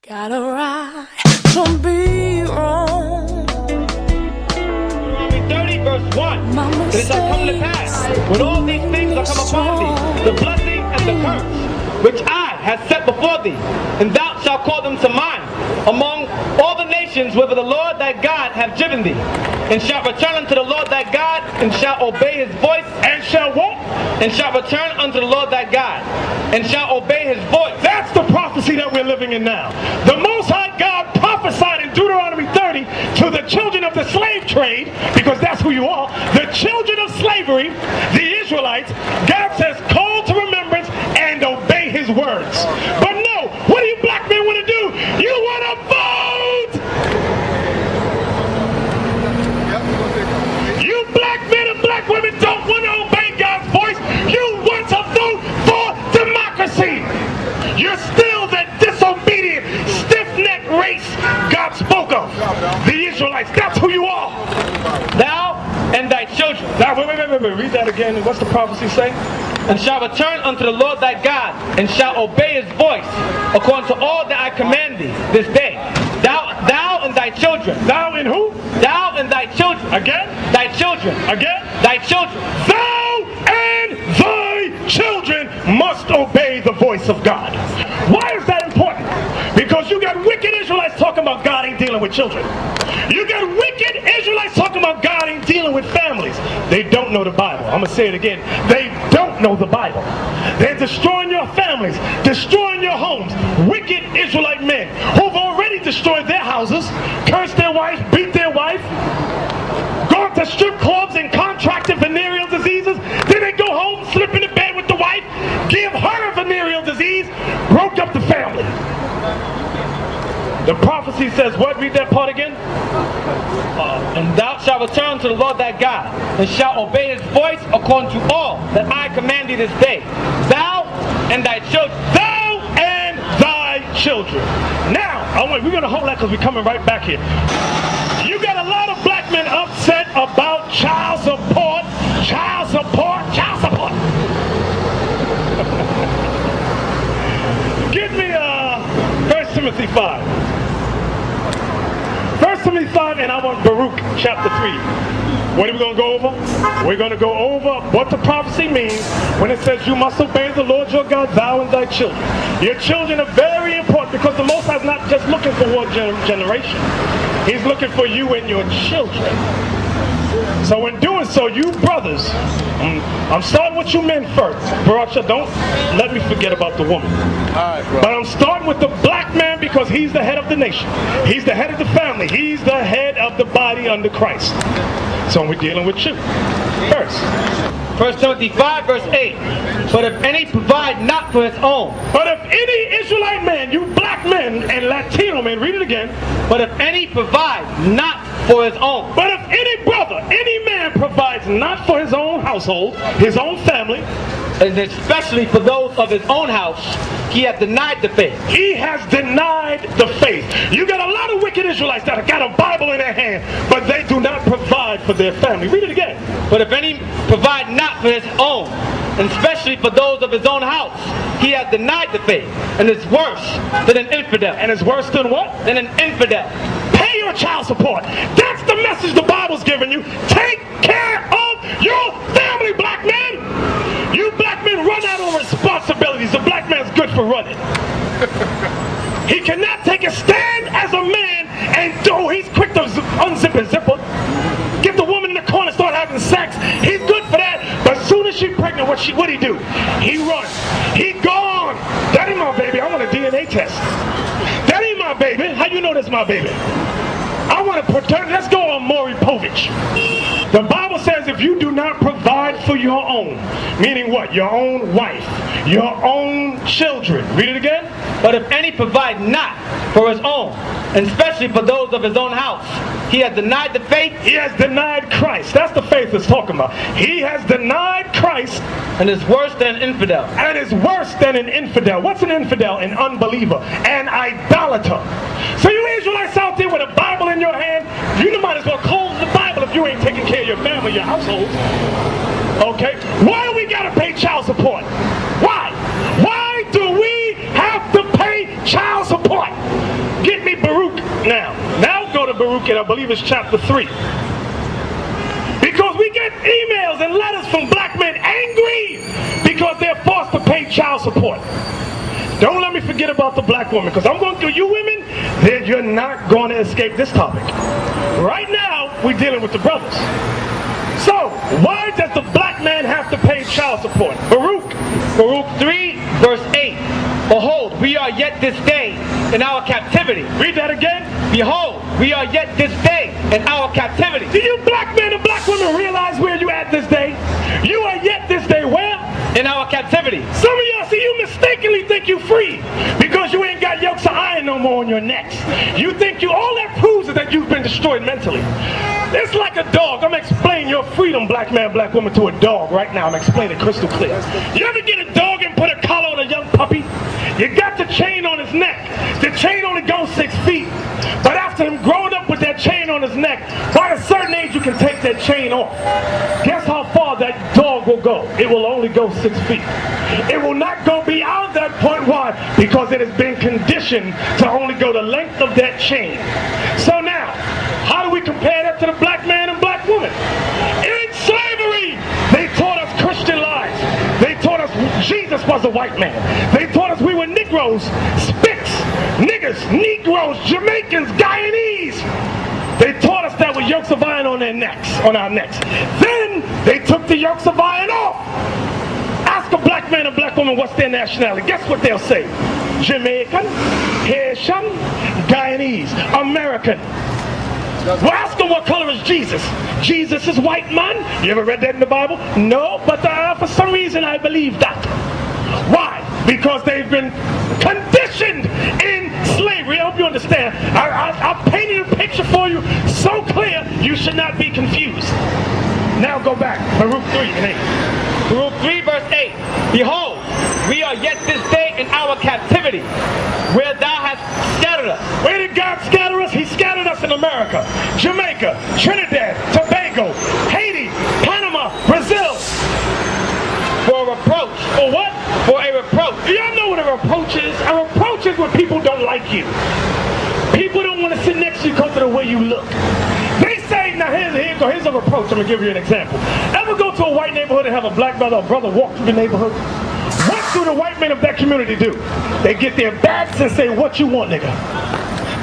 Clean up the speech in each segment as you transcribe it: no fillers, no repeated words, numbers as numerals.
Got a right to be wrong. Deuteronomy 30 verse 1. It shall come to pass, when all these things are come upon thee, the blessing and the curse, which I have set before thee, and thou shalt call them to mind among all the nations whither the Lord thy God hath driven thee, and shalt return unto the Lord thy God, and shalt obey his voice, and shall what? And shalt return unto the Lord thy God, and shalt obey his voice. That's the prophecy that we're living in now. The Most High God prophesied in Deuteronomy 30 to the children of the slave trade, because that's who you are, the children of slavery, the Israelites. God says, call to remembrance and obey his words. But no, what do you black men want to do? You want to vote! You black men and black women don't want to obey God's voice. You want to vote for democracy. You're still the disobedient, stiff-necked race God spoke of. The Israelites, that's who you are. Thou and thy children. Now, wait. Read that again. What's the prophecy say? And shall return unto the Lord thy God, and shall obey his voice, according to all that I command thee this day. Thou and thy children. Thou and who? Thou and thy children. Again? Thy children. Again? Thy children. Thou and thy children must obey the voice of God. Why is that important? Because you got wicked Israelites talking about God ain't dealing with children. You got wicked Israelites talking about God ain't dealing with families. They don't know the Bible. I'm going to say it again. They don't know the Bible. They're destroying your families, destroying your homes. Wicked Israelite men who've already destroyed their houses, cursed their wife, beat their wife, gone to strip clubs and contracted venereal diseases. Then they go home, slip into bed with the wife, give her a venereal disease, broke up the family. The prophecy says what? Read that part again. And thou shalt return to the Lord thy God, and shalt obey his voice according to all that I command thee this day. Thou and thy children. Thou and thy children. Now, we're going to hold that because we're coming right back here. You got a lot of black men upset about child support. Child support. Child support. Give me 1 Timothy 5. 1 Timothy 5, and I want Baruch chapter 3. What are we going to go over? We're going to go over what the prophecy means when it says you must obey the Lord your God, thou and thy children. Your children are very important because the Most High is not just looking for one generation. He's looking for you and your children. So in doing so, you brothers, I'm starting with you men first. Baracha, don't let me forget about the woman. But I'm starting with the black man because he's the head of the nation. He's the head of the family. He's the head of the body under Christ. So we're dealing with you first. 1 Timothy 5 verse 8. But if any provide not for his own. But if any Israelite man, you black men and Latino men, read it again. But if any provide not for his own. But if any brother, any man provides not for his own household, his own family, and especially for those of his own house, he hath denied the faith. He has denied the faith. You got a lot of wicked Israelites that have got a Bible in their hand, but they do not provide for their family. Read it again. But if any provide not for his own, and especially for those of his own house, he hath denied the faith, and is worse than an infidel. And is worse than what? Than an infidel. Pay your child support. That's the message the Bible's giving you. Take care of your family, black men. You black men run out of responsibilities. The black man's good for running. He cannot take a stand as a man and he's quick to unzip his zipper. Get the woman in the corner, start having sex. He's good for that. But as soon as she's pregnant, what'd he do? He runs. He gone. That ain't my baby. I want a DNA test. That ain't my baby. How you know that's my baby? I want to protect. Let's go on Maury Povich. The Bible says if you do not provide for your own, meaning what? Your own wife, your own children. Read it again. But if any provide not for his own, and especially for those of his own house, he has denied the faith. He has denied Christ. That's the faith it's talking about. He has denied Christ. And is worse than an infidel. And is worse than an infidel. What's an infidel? An unbeliever. An idolater. So you Israelites out there with a Bible in your hand, you might as well close the Bible if you ain't taking care of your family, your household. Okay? Why do we gotta pay child support? Why? Why do we have to pay child support? Luke, and I believe it's chapter 3. Because we get emails and letters from black men angry because they're forced to pay child support. Don't let me forget about the black woman, because I'm going through you women, then you're not going to escape this topic. Right now, we're dealing with the brothers. So, why does the black man have to pay child support? Baruch 3, verse 8. Behold, we are yet this day in our captivity. Read that again. Behold, we are yet this day in our captivity. Do you black men and black women realize where you at this day? You are yet this day where? In our captivity. Some of y'all, see, you mistakenly think you free because you ain't got yokes of iron no more on your necks. You think you, all that proves is that you've been destroyed mentally. It's like a dog. I'm explaining your freedom, black man, black woman, to a dog right now. I'm explaining it crystal clear. You ever get a dog and put a collar on a young puppy? You got the chain on his neck. The chain only goes 6 feet. But after him growing up with that chain on his neck, by a certain age you can take that chain off. Guess how far that dog will go? It will only go 6 feet. It will not go beyond that point. Why? Because it has been conditioned to only go the length of that chain. So now, how do we compare that to the black man and black woman? In slavery, they taught us Christian lies. They taught us Jesus was a white man. They taught us we were Negroes, Spicks, Niggers, Negroes, Jamaicans, Guyanese. They taught us that with yokes of iron on their necks, on our necks. Then they took the yokes of iron off. Ask a black man and black woman what's their nationality. Guess what they'll say? Jamaican, Haitian, Guyanese, American. Well, ask them what color is Jesus. Jesus is white man. You ever read that in the Bible? No, but for some reason I believe that. Why? Because they've been conditioned in slavery. I hope you understand. I painted a picture for you so clear you should not be confused. Now go back. Baruch 3 and 8. Baruch 3, verse 8. Behold, we are yet this day in our captivity, where thou hast scattered us. Where did God scatter us? He scattered us in America, Jamaica, Trinidad, Tobago, Haiti, Panama, Brazil. For a reproach. For what? For a reproach. Do y'all know what a reproach is? A reproach is when people don't like you. People don't want to sit next to you because of the way you look. They say, now here's a reproach. I'm going to give you an example. Ever go to a white neighborhood and have a black brother or brother walk through the neighborhood? What do the white men of that community do? They get their backs and say, what you want, nigga?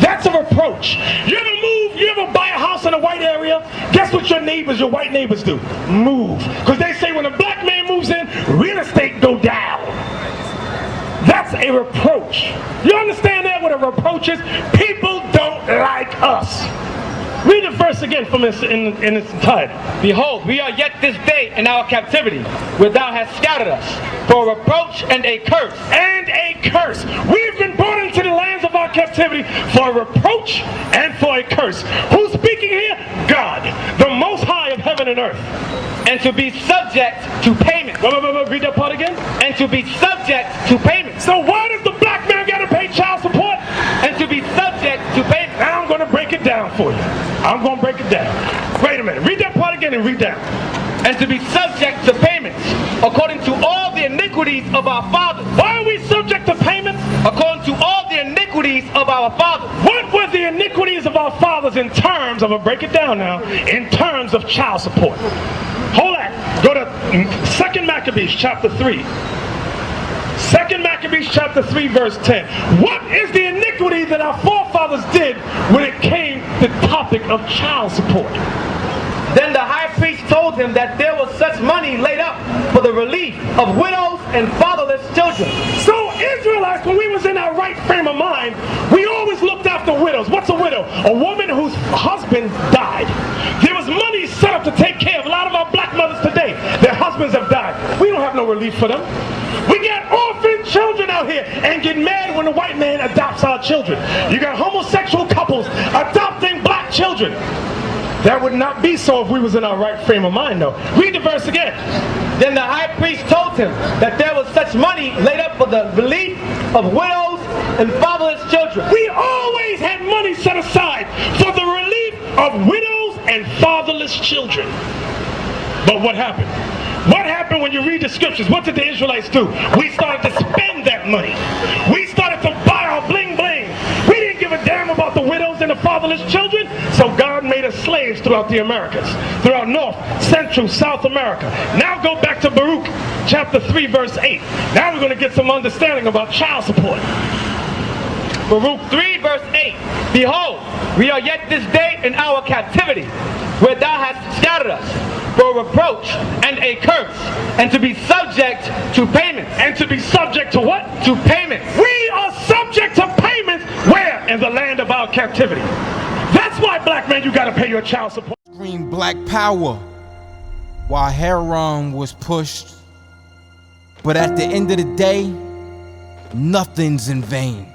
That's a reproach. You ever buy a house in a white area? Guess what your white neighbors do? Move. Because they say when a black man moves in, real estate go down. That's a reproach. You understand that, what a reproach is? People don't like us. Read the verse again from in its entirety. Behold, we are yet this day in our captivity, where thou hast scattered us, for a reproach and a curse. And a curse. We've been brought into the lands of our captivity for a reproach and for a curse. Who's speaking here? God, the Most High of heaven and earth. And to be subject to payment. Read that part again. And to be subject to payment. So why does the black man got to pay child support? And to be subject to payment. Now I'm going to break it down for you. I'm going to break it down. Wait a minute. Read that part again and read down. And to be subject to payments, according to all the iniquities of our fathers. Why are we subject to payments? According to all the iniquities of our fathers. What were the iniquities of our fathers in terms of, I'll break it down now, in terms of child support? Hold on. Go to 2 Maccabees chapter 3. 2 Maccabees chapter 3 verse 10. What is the iniquity that our forefathers did when it came to the topic of child support? Then the high priest told him that there was such money laid up for the relief of widows and fatherless children. So Israelites, when we was in our right frame of mind, we always looked after widows. What's a widow? A woman whose husband died. There was money set up to take care of a lot of our black mothers today. Their husbands have died. We don't have no relief for them. We got orphan children out here and get mad when the white man adopts our children. You got homosexual couples adopting black children. That would not be so if we was in our right frame of mind, though. Read the verse again. Then the high priest told him that there was such money laid up for the relief of widows and fatherless children. We always had money set aside for the relief of widows and fatherless children. But what happened? What happened when you read the scriptures? What did the Israelites do? We started to spend that money. We started to buy our bling bling. We didn't give a damn about the widows and the fatherless children. So God made us slaves throughout the Americas, throughout North, Central, South America. Now go back to Baruch chapter 3 verse 8. Now we're going to get some understanding about child support. Baruch 3 verse 8. Behold, we are yet this day in our captivity, where thou hast scattered us, for a reproach and a curse, and to be subject to payments. And to be subject to what? To payments. We are subject to payments where? In the land of our captivity. That's why, black man, you got to pay your child support. Scream black power while heroin was pushed. But at the end of the day, nothing's in vain.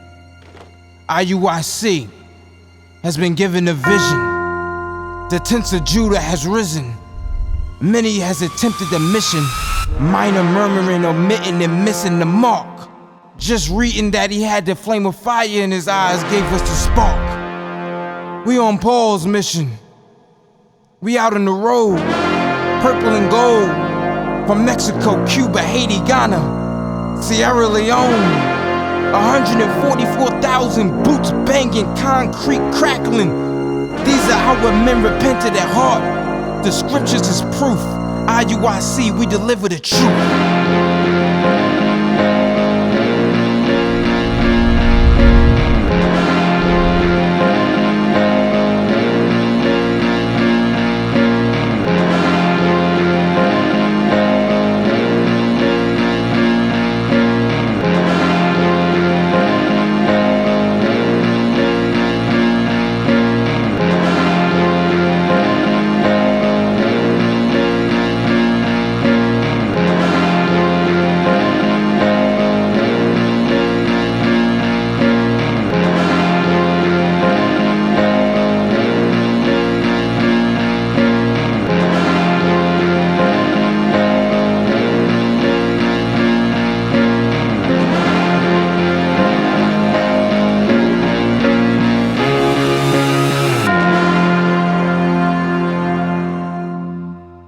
IUIC has been given a vision. The tents of Judah has risen. Many has attempted the mission, minor murmuring, omitting and missing the mark. Just reading that he had the flame of fire in his eyes gave us the spark. We on Paul's mission. We out on the road, purple and gold, from Mexico, Cuba, Haiti, Ghana, Sierra Leone. 144,000 boots banging, concrete crackling. These are our men repented at heart. The scriptures is proof. IUIC, we deliver the truth.